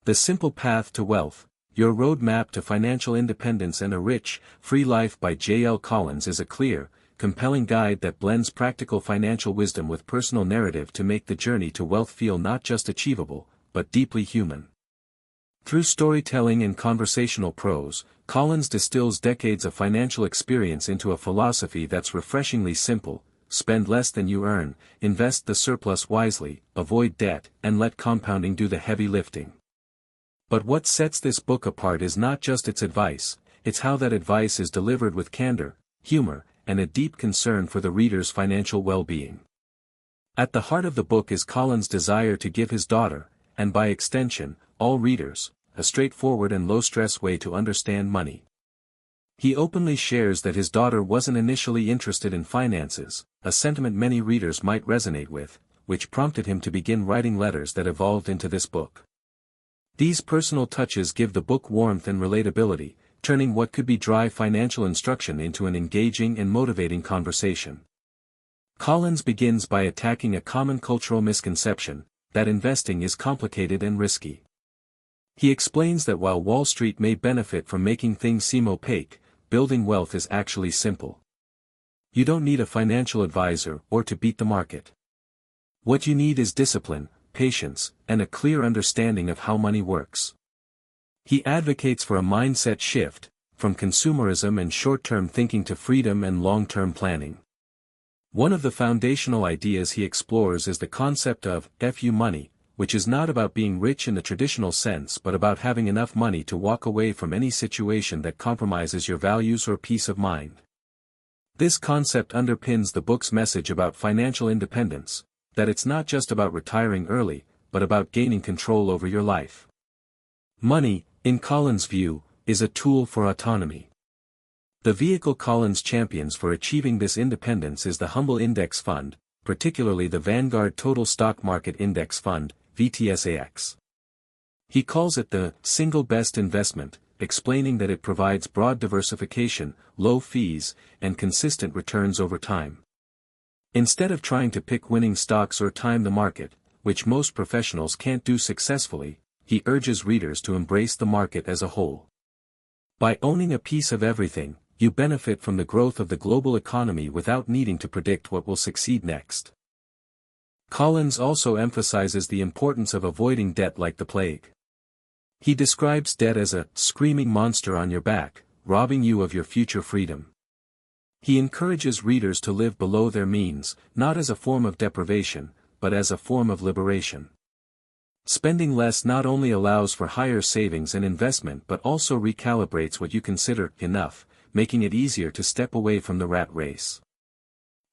The Simple Path to Wealth, Your Roadmap to Financial Independence and a Rich, Free Life by J.L. Collins is a clear, compelling guide that blends practical financial wisdom with personal narrative to make the journey to wealth feel not just achievable, but deeply human. Through storytelling and conversational prose, Collins distills decades of financial experience into a philosophy that's refreshingly simple: spend less than you earn, invest the surplus wisely, avoid debt, and let compounding do the heavy lifting. But what sets this book apart is not just its advice, it's how that advice is delivered with candor, humor, and a deep concern for the reader's financial well-being. At the heart of the book is Collins' desire to give his daughter, and by extension, all readers, a straightforward and low-stress way to understand money. He openly shares that his daughter wasn't initially interested in finances, a sentiment many readers might resonate with, which prompted him to begin writing letters that evolved into this book. These personal touches give the book warmth and relatability, turning what could be dry financial instruction into an engaging and motivating conversation. Collins begins by attacking a common cultural misconception, that investing is complicated and risky. He explains that while Wall Street may benefit from making things seem opaque, building wealth is actually simple. You don't need a financial advisor or to beat the market. What you need is discipline, patience, and a clear understanding of how money works. He advocates for a mindset shift, from consumerism and short-term thinking to freedom and long-term planning. One of the foundational ideas he explores is the concept of FU money, which is not about being rich in the traditional sense but about having enough money to walk away from any situation that compromises your values or peace of mind. This concept underpins the book's message about financial independence, that it's not just about retiring early, but about gaining control over your life. Money, in Collins' view, is a tool for autonomy. The vehicle Collins champions for achieving this independence is the Humble Index Fund, particularly the Vanguard Total Stock Market Index Fund, VTSAX. He calls it the single best investment, explaining that it provides broad diversification, low fees, and consistent returns over time. Instead of trying to pick winning stocks or time the market, which most professionals can't do successfully, he urges readers to embrace the market as a whole. By owning a piece of everything, you benefit from the growth of the global economy without needing to predict what will succeed next. Collins also emphasizes the importance of avoiding debt like the plague. He describes debt as a screaming monster on your back, robbing you of your future freedom. He encourages readers to live below their means, not as a form of deprivation, but as a form of liberation. Spending less not only allows for higher savings and investment but also recalibrates what you consider enough, making it easier to step away from the rat race.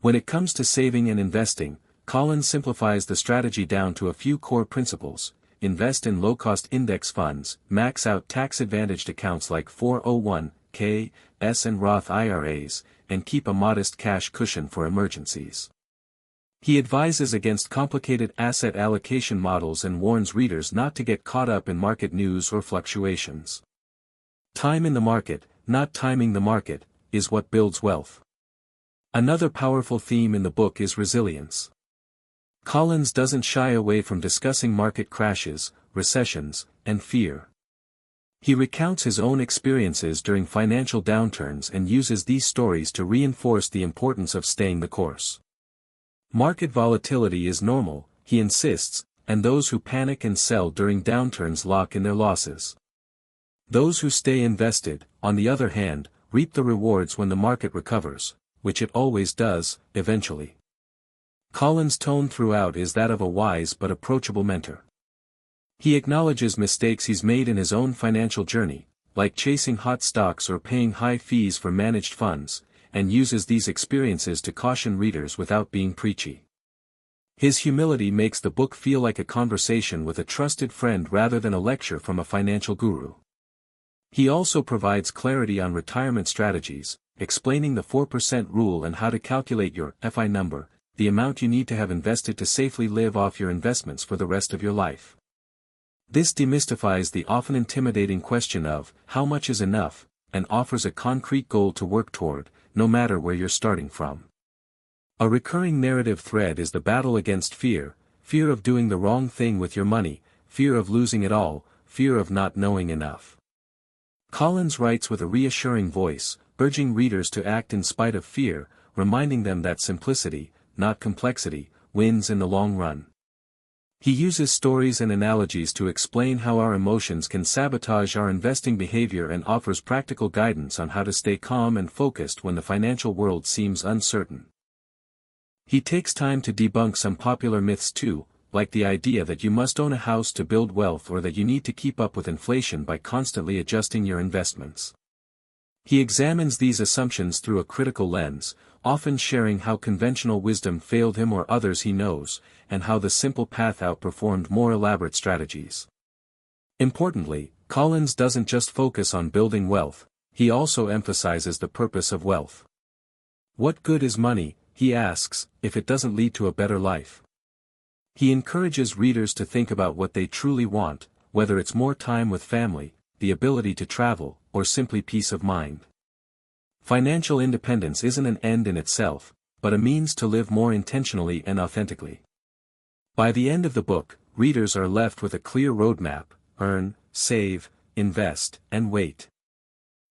When it comes to saving and investing, Collins simplifies the strategy down to a few core principles: invest in low-cost index funds, max out tax-advantaged accounts like 401(k), S and Roth IRAs, and keep a modest cash cushion for emergencies. He advises against complicated asset allocation models and warns readers not to get caught up in market news or fluctuations. Time in the market, not timing the market, is what builds wealth. Another powerful theme in the book is resilience. Collins doesn't shy away from discussing market crashes, recessions, and fear. He recounts his own experiences during financial downturns and uses these stories to reinforce the importance of staying the course. Market volatility is normal, he insists, and those who panic and sell during downturns lock in their losses. Those who stay invested, on the other hand, reap the rewards when the market recovers, which it always does, eventually. Collins' tone throughout is that of a wise but approachable mentor. He acknowledges mistakes he's made in his own financial journey, like chasing hot stocks or paying high fees for managed funds, and uses these experiences to caution readers without being preachy. His humility makes the book feel like a conversation with a trusted friend rather than a lecture from a financial guru. He also provides clarity on retirement strategies, explaining the 4% rule and how to calculate your FI number, the amount you need to have invested to safely live off your investments for the rest of your life. This demystifies the often intimidating question of how much is enough, and offers a concrete goal to work toward, no matter where you're starting from. A recurring narrative thread is the battle against fear: fear of doing the wrong thing with your money, fear of losing it all, fear of not knowing enough. Collins writes with a reassuring voice, urging readers to act in spite of fear, reminding them that simplicity, not complexity, wins in the long run. He uses stories and analogies to explain how our emotions can sabotage our investing behavior and offers practical guidance on how to stay calm and focused when the financial world seems uncertain. He takes time to debunk some popular myths too, like the idea that you must own a house to build wealth or that you need to keep up with inflation by constantly adjusting your investments. He examines these assumptions through a critical lens, often sharing how conventional wisdom failed him or others he knows, and how the simple path outperformed more elaborate strategies. Importantly, Collins doesn't just focus on building wealth, he also emphasizes the purpose of wealth. What good is money, he asks, if it doesn't lead to a better life? He encourages readers to think about what they truly want, whether it's more time with family, the ability to travel, or simply peace of mind. Financial independence isn't an end in itself, but a means to live more intentionally and authentically. By the end of the book, readers are left with a clear roadmap: earn, save, invest, and wait.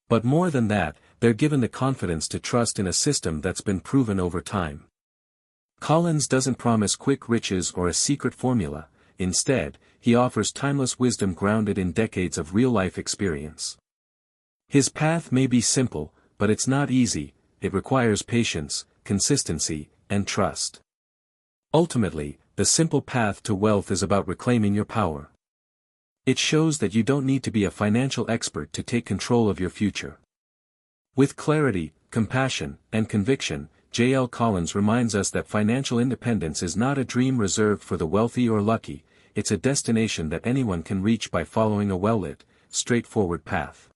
But more than that, they're given the confidence to trust in a system that's been proven over time. Collins doesn't promise quick riches or a secret formula. Instead, he offers timeless wisdom grounded in decades of real-life experience. His path may be simple, but it's not easy. It requires patience, consistency, and trust. Ultimately, the simple path to wealth is about reclaiming your power. It shows that you don't need to be a financial expert to take control of your future. With clarity, compassion, and conviction, J.L. Collins reminds us that financial independence is not a dream reserved for the wealthy or lucky, it's a destination that anyone can reach by following a well-lit, straightforward path.